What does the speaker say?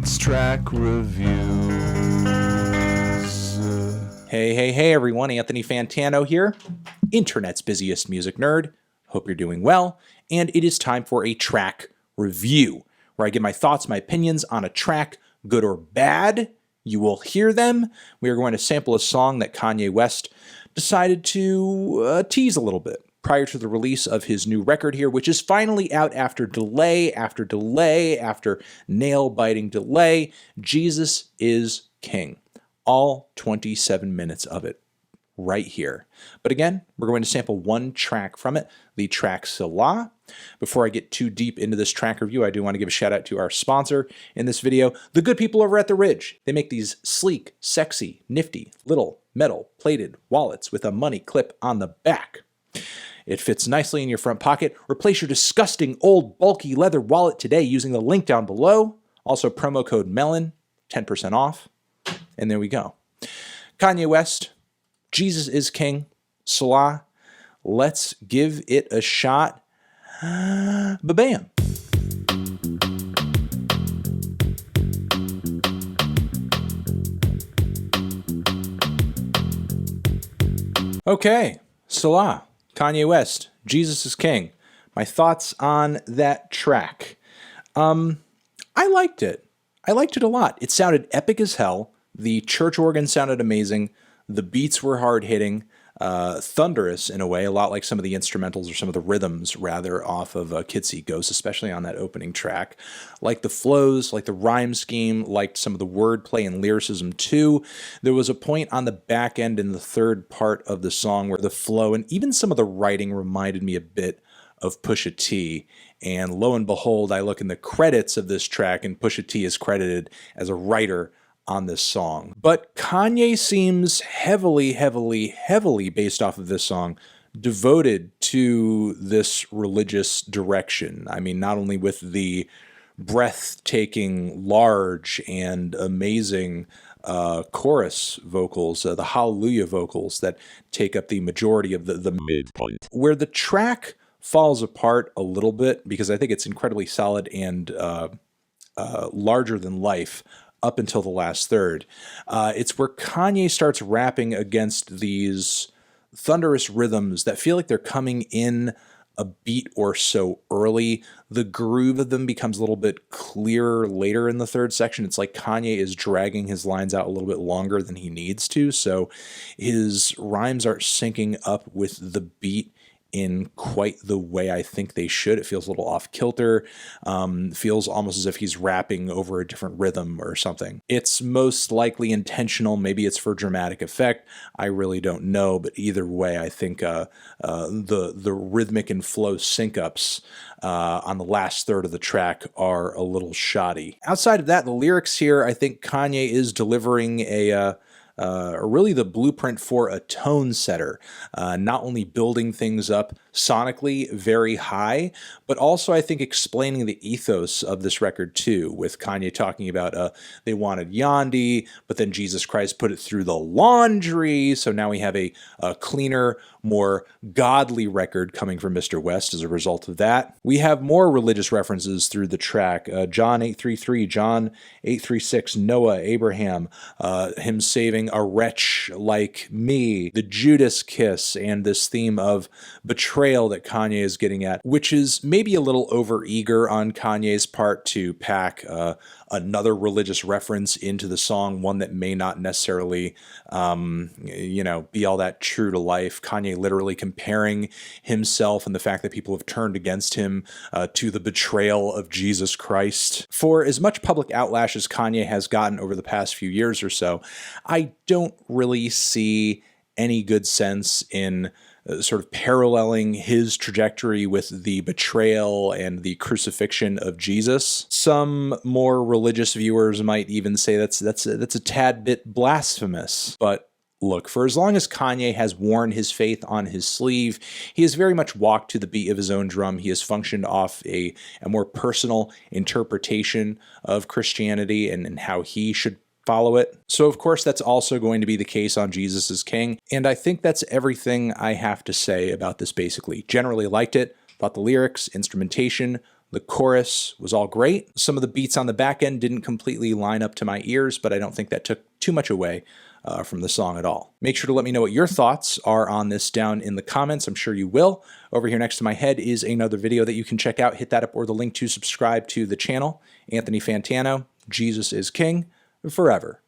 It's track reviews. Hey, everyone. Anthony Fantano here, internet's busiest music nerd. Hope you're doing well. And it is time for a track review, where I give my thoughts, my opinions on a track, good or bad. You will hear them. We are going to sample a song that Kanye West decided to tease a little bit prior to the release of his new record here, which is finally out after delay, after nail-biting delay. Jesus is King. All 27 minutes of it right here. But again, we're going to sample one track from it, the track Selah. Before I get too deep into this track review, I do want to give a shout out to our sponsor in this video, the good people over at The Ridge. They make these sleek, sexy, nifty, little metal plated wallets with a money clip on the back. It fits nicely in your front pocket. Replace your disgusting old bulky leather wallet today using the link down below. Also promo code MELON, 10% off. And there we go. Kanye West, Jesus is King, Selah. Let's give it a shot. Ba-bam. Okay, Selah, Kanye West, Jesus is King. My thoughts on that track. I liked it. I liked it a lot. It sounded epic as hell. The church organ sounded amazing. The beats were hard-hitting, thunderous in a way, a lot like some of the instrumentals or some of the rhythms, rather, off of Kids See Ghosts, especially on that opening track. Like the flows, like the rhyme scheme, liked some of the wordplay and lyricism too. There was a point on the back end in the third part of the song where the flow and even some of the writing reminded me a bit of Pusha T. And lo and behold, I look in the credits of this track and Pusha T is credited as a writer on this song. But Kanye seems heavily based off of this song, devoted to this religious direction. I mean, not only with the breathtaking, large, and amazing chorus vocals, the hallelujah vocals that take up the majority of the midpoint. Where the track falls apart a little bit, because I think it's incredibly solid and larger than life, up until the last third. It's where Kanye starts rapping against these thunderous rhythms that feel like they're coming in a beat or so early. The groove of them becomes a little bit clearer later in the third section. It's like Kanye is dragging his lines out a little bit longer than he needs to, so his rhymes aren't syncing up with the beat in quite the way I think they should. It feels a little off kilter, feels almost as if he's rapping over a different rhythm or something. It's most likely intentional. Maybe it's for dramatic effect. I really don't know, but either way, I think the rhythmic and flow sync-ups on the last third of the track are a little shoddy. Outside of that, the lyrics here, I think Kanye is delivering really the blueprint for a tone setter, not only building things up sonically very high, but also I think explaining the ethos of this record too, with Kanye talking about they wanted Yandi, but then Jesus Christ put it through the laundry, so now we have a cleaner, more godly record coming from Mr. West as a result of that. We have more religious references through the track. John 8:33, John 8:36, Noah, Abraham, him saving a wretch like me, the Judas kiss, and this theme of betrayal that Kanye is getting at, which is maybe a little overeager on Kanye's part to pack another religious reference into the song, one that may not necessarily, be all that true to life. Kanye literally comparing himself and the fact that people have turned against him to the betrayal of Jesus Christ. For as much public outlash as Kanye has gotten over the past few years or so, I don't really see any good sense in sort of paralleling his trajectory with the betrayal and the crucifixion of Jesus. Some more religious viewers might even say that's a tad bit blasphemous. But look, for as long as Kanye has worn his faith on his sleeve, he has very much walked to the beat of his own drum. He has functioned off a more personal interpretation of Christianity and how he should follow it. So of course that's also going to be the case on Jesus is King, and I think that's everything I have to say about this basically. Generally liked it, thought the lyrics, instrumentation, The chorus was all great. Some of the beats on the back end didn't completely line up to my ears, but I don't think that took too much away from the song at all. Make sure to let me know what your thoughts are on this down in the comments. I'm sure you will. Over here next to my head is another video that you can check out. Hit that up or the link to subscribe to the channel. Anthony Fantano, Jesus is King, forever.